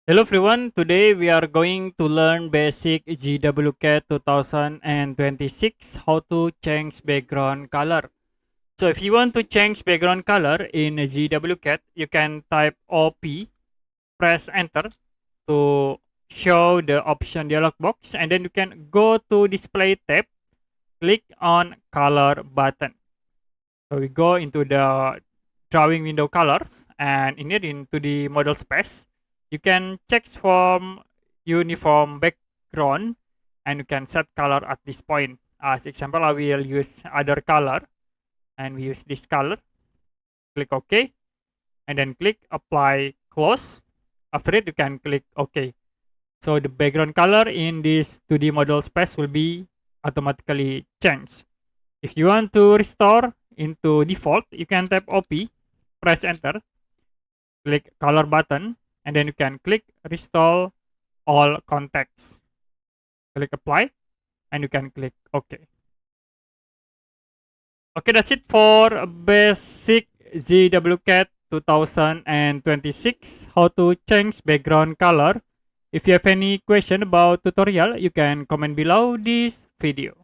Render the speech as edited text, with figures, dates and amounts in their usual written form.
Hello everyone, today we are going to learn basic ZWCAD 2026 how to change background color. So if you want to change background color in ZWCAD, you can type OP, press enter to show the option dialog box, and then you can go to display tab, click on color button. So we go into the drawing window colors, and in it into the model space you can check from uniform background, and you can set color at this point. As example, I will use other color, and we use this color. Click OK, and then click apply close. After it you can click OK. So the background color in this 2D model space will be automatically changed. If you want to restore into default, you can tap OP, press enter, click color button, and then you can click restore all contexts. Click apply, and you can click OK. Okay, that's it for basic ZWCAD 2026, how to change background color. If you have any question about tutorial, you can comment below this video.